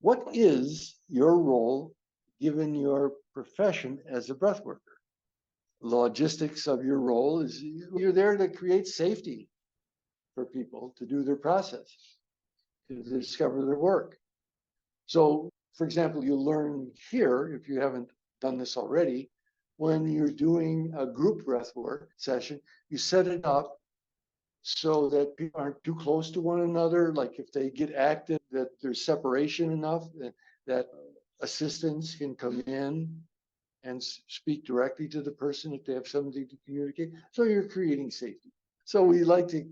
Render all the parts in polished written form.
what is your role given your profession as a breath worker? Logistics of your role is you're there to create safety for people to do their process, to discover their work. So, for example, you learn here, if you haven't done this already, when you're doing a group breathwork session, you set it up so that people aren't too close to one another. Like if they get active, that there's separation enough that assistants can come in and speak directly to the person if they have something to communicate. So you're creating safety. So we like to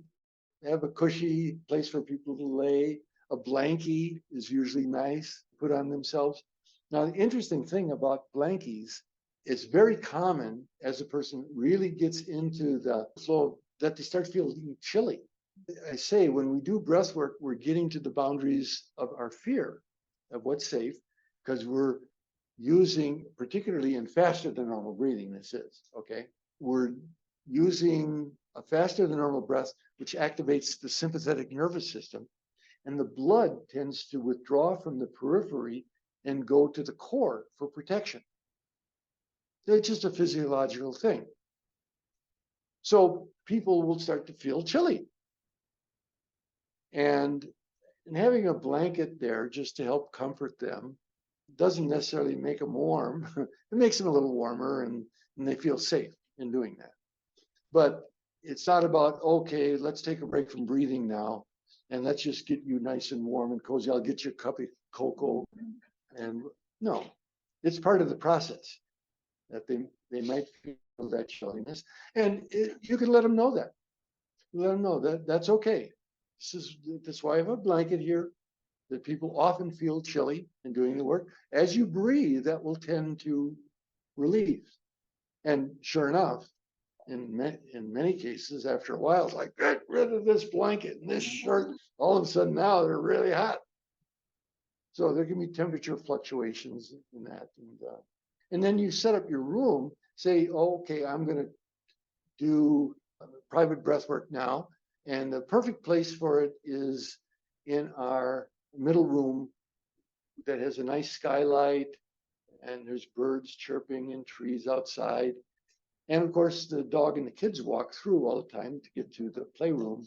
have a cushy place for people to lay. A blankie is usually nice to put on themselves. Now, the interesting thing about blankies, it's very common as a person really gets into the flow that they start feeling chilly. I say when we do breath work, we're getting to the boundaries of our fear of what's safe because we're using, particularly in faster than normal breathing, this is, okay? We're using a faster than normal breath, which activates the sympathetic nervous system, and the blood tends to withdraw from the periphery and go to the core for protection. It's just a physiological thing. So people will start to feel chilly. And having a blanket there just to help comfort them doesn't necessarily make them warm. It makes them a little warmer and they feel safe in doing that. But it's not about, okay, let's take a break from breathing now and let's just get you nice and warm and cozy. I'll get you a cup of cocoa. And no, it's part of the process that they might feel that chilliness. And you can let them know that. Let them know that that's okay. That's why I have a blanket here, that people often feel chilly in doing the work. As you breathe, that will tend to relieve. And sure enough, in many cases, after a while, it's like, get rid of this blanket and this shirt. All of a sudden now they're really hot. So there can be temperature fluctuations in that. And then you set up your room, say, okay, I'm going to do private breath work now. And the perfect place for it is in our middle room that has a nice skylight and there's birds chirping and trees outside. And of course, the dog and the kids walk through all the time to get to the playroom.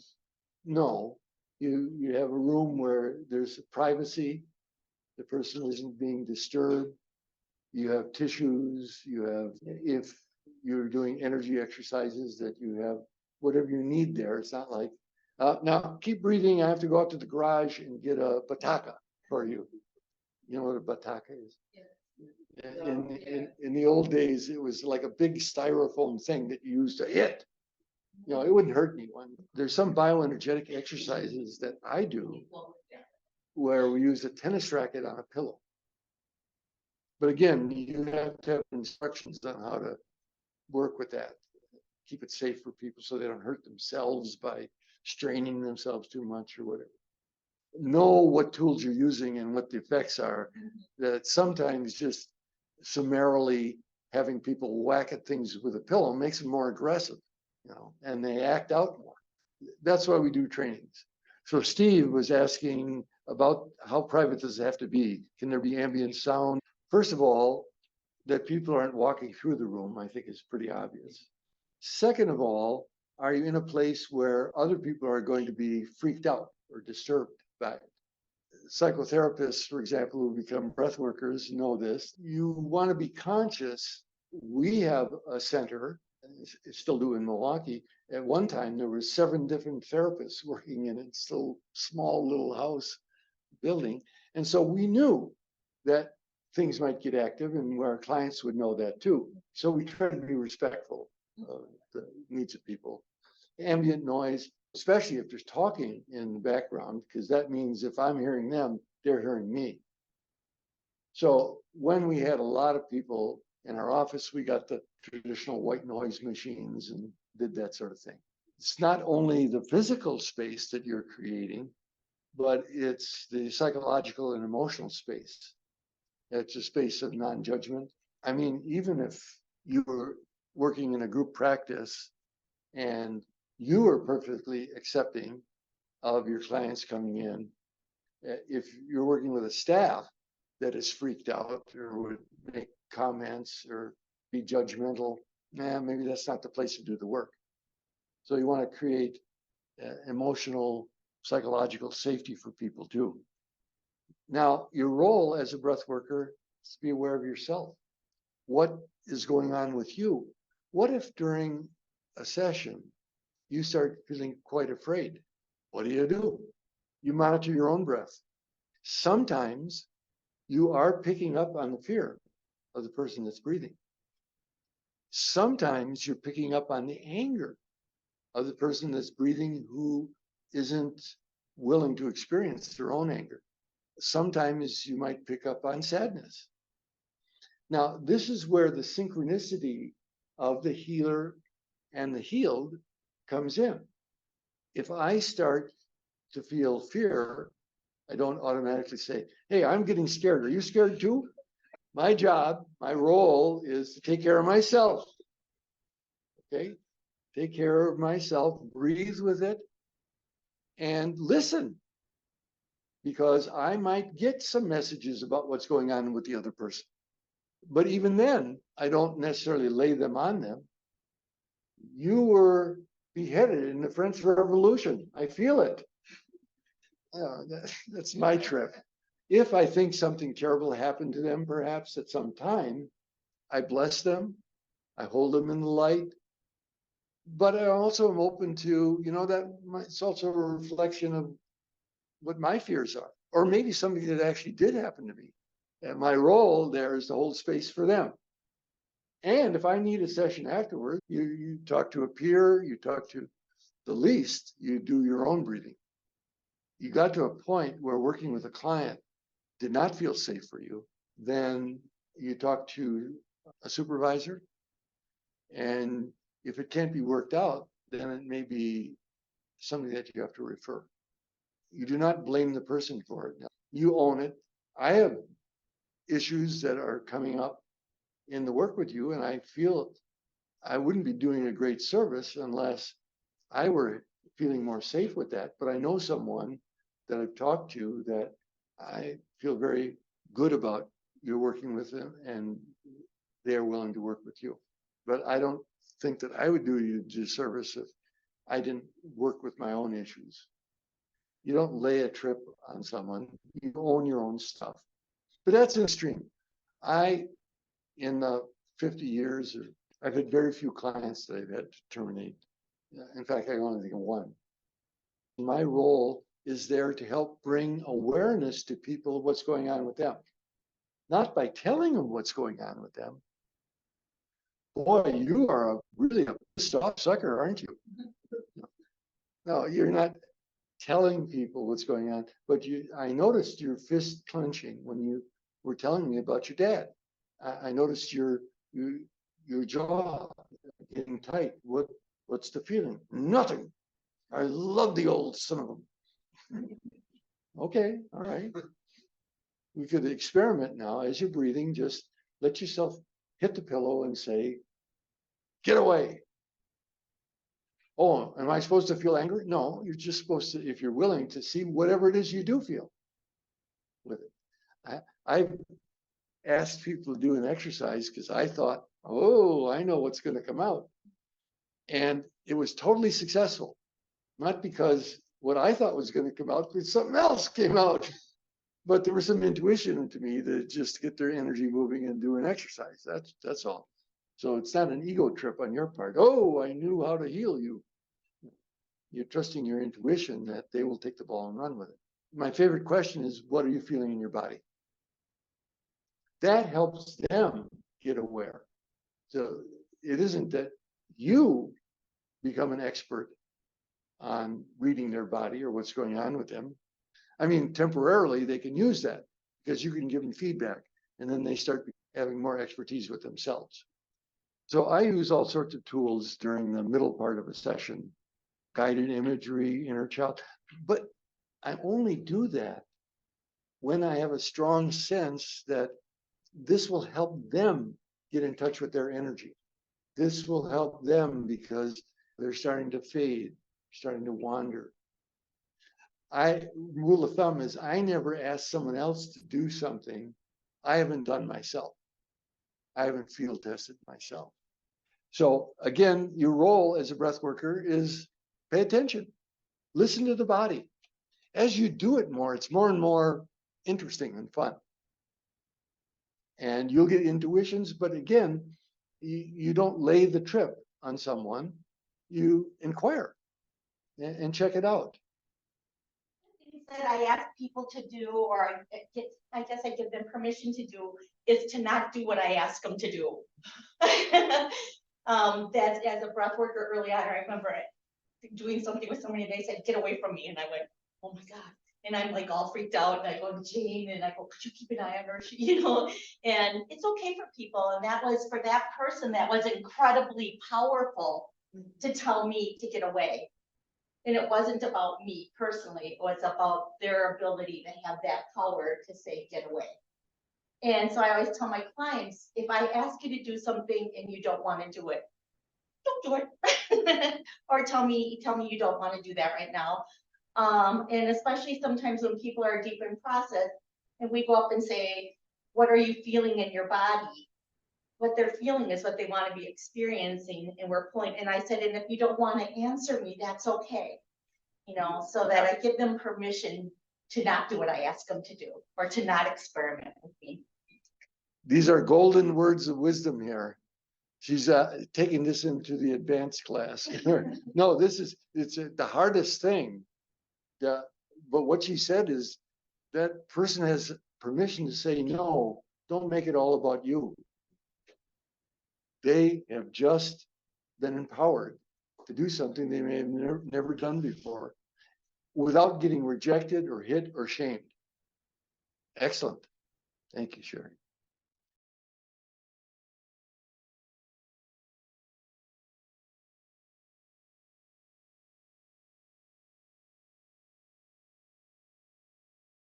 No, you have a room where there's privacy. The person isn't being disturbed. You have tissues. You have, if you're doing energy exercises, that you have whatever you need there. It's not like, now keep breathing. I have to go out to the garage and get a bataka for you. You know what a bataka is? Yeah. In the old days, it was like a big styrofoam thing that you used to hit. You know, it wouldn't hurt anyone. There's some bioenergetic exercises that I do where we use a tennis racket on a pillow. But again, you have to have instructions on how to work with that. Keep it safe for people so they don't hurt themselves by straining themselves too much or whatever. Know what tools you're using and what the effects are. That sometimes just summarily having people whack at things with a pillow makes them more aggressive, you know, and they act out more. That's why we do trainings. So Steve was asking about how private does it have to be? Can there be ambient sound? First of all, that people aren't walking through the room, I think is pretty obvious. Second of all, are you in a place where other people are going to be freaked out or disturbed by it? Psychotherapists, for example, who become breath workers know this. You want to be conscious. We have a center, still do in Milwaukee. At one time, there were 7 different therapists working in a still small little house building. And so we knew that things might get active and our clients would know that too. So we try to be respectful of the needs of people. Ambient noise, especially if there's talking in the background, because that means if I'm hearing them, they're hearing me. So when we had a lot of people in our office, we got the traditional white noise machines and did that sort of thing. It's not only the physical space that you're creating, but it's the psychological and emotional space. It's a space of non-judgment. I mean, even if you were working in a group practice and you are perfectly accepting of your clients coming in, if you're working with a staff, that is freaked out or would make comments or be judgmental, maybe that's not the place to do the work. So you want to create emotional, psychological safety for people too. Now, your role as a breath worker is to be aware of yourself. What is going on with you? What if during a session you start feeling quite afraid? What do? You monitor your own breath. Sometimes you are picking up on the fear of the person that's breathing. Sometimes you're picking up on the anger of the person that's breathing who isn't willing to experience their own anger. Sometimes you might pick up on sadness. Now, this is where the synchronicity of the healer and the healed comes in. If I start to feel fear, I don't automatically say, hey, I'm getting scared. Are you scared too? My job, my role is to take care of myself. Okay? Take care of myself, breathe with it, and listen. Because I might get some messages about what's going on with the other person. But even then, I don't necessarily lay them on them. You were beheaded in the French Revolution. I feel it. That's my trip. If I think something terrible happened to them, perhaps at some time, I bless them. I hold them in the light. But I also am open to, it's also a reflection of what my fears are, or maybe something that actually did happen to me. And my role there is to hold space for them. And if I need a session afterwards, you talk to a peer, you talk to the least, you do your own breathing. You got to a point where working with a client did not feel safe for you, then you talk to a supervisor. And if it can't be worked out, then it may be something that you have to refer. You do not blame the person for it. You own it. I have issues that are coming up in the work with you, and I feel I wouldn't be doing a great service unless I were feeling more safe with that. But I know someone that I've talked to that I feel very good about. You're working with them and they're willing to work with you. But I don't think that I would do you a disservice if I didn't work with my own issues. You don't lay a trip on someone, you own your own stuff. But that's an extreme. In the 50 years, I've had very few clients that I've had to terminate. In fact, I only think of one. My role is there to help bring awareness to people of what's going on with them. Not by telling them what's going on with them. Boy, you are really a pissed off sucker, aren't you? No, you're not telling people what's going on, but I noticed your fist clenching when you were telling me about your dad. I noticed your jaw getting tight. What's the feeling? Nothing. I love the old son of them. Okay, all right. We could experiment now as you're breathing. Just let yourself hit the pillow and say, "Get away." Oh, am I supposed to feel angry? No, you're just supposed to, if you're willing, to see whatever it is you do feel with it. I've asked people to do an exercise because I thought, oh, I know what's going to come out. And it was totally successful. Not because what I thought was going to come out, but something else came out. But there was some intuition into me to just get their energy moving and do an exercise. That's all. So it's not an ego trip on your part. Oh, I knew how to heal you. You're trusting your intuition that they will take the ball and run with it. My favorite question is, what are you feeling in your body? That helps them get aware. So it isn't that you become an expert on reading their body or what's going on with them. I mean, temporarily they can use that because you can give them feedback and then they start having more expertise with themselves. So I use all sorts of tools during the middle part of a session, guided imagery, inner child, but I only do that when I have a strong sense that this will help them get in touch with their energy. This will help them because they're starting to fade, starting to wander. Rule of thumb is I never ask someone else to do something I haven't done myself. I haven't field tested myself. So again, your role as a breath worker is pay attention, listen to the body. As you do it more, it's more and more interesting and fun. And you'll get intuitions, but again, you don't lay the trip on someone, you inquire and check it out. Things that I ask people to do, or I guess I give them permission to do, is to not do what I ask them to do. That's as a breath worker early on, I remember doing something with somebody and they said, get away from me. And I went, oh my God. And I'm like all freaked out. And I go, Jane, and I go, could you keep an eye on her? You know, and it's okay for people. And that was for that person, that was incredibly powerful to tell me to get away. And it wasn't about me personally, it was about their ability to have that power to say, get away. And so I always tell my clients, if I ask you to do something and you don't want to do it, don't do it. Or tell me you don't want to do that right now. And especially sometimes when people are deep in process and we go up and say, what are you feeling in your body? What they're feeling is what they want to be experiencing, and we're pulling. And I said, and if you don't want to answer me, that's okay. You know, so that I give them permission to not do what I ask them to do, or to not experiment with me. These are golden words of wisdom here. She's taking this into the advanced class. No, it's the hardest thing. But what she said is that person has permission to say, no, don't make it all about you. They have just been empowered to do something they may have never done before without getting rejected or hit or shamed. Excellent. Thank you, Sherry.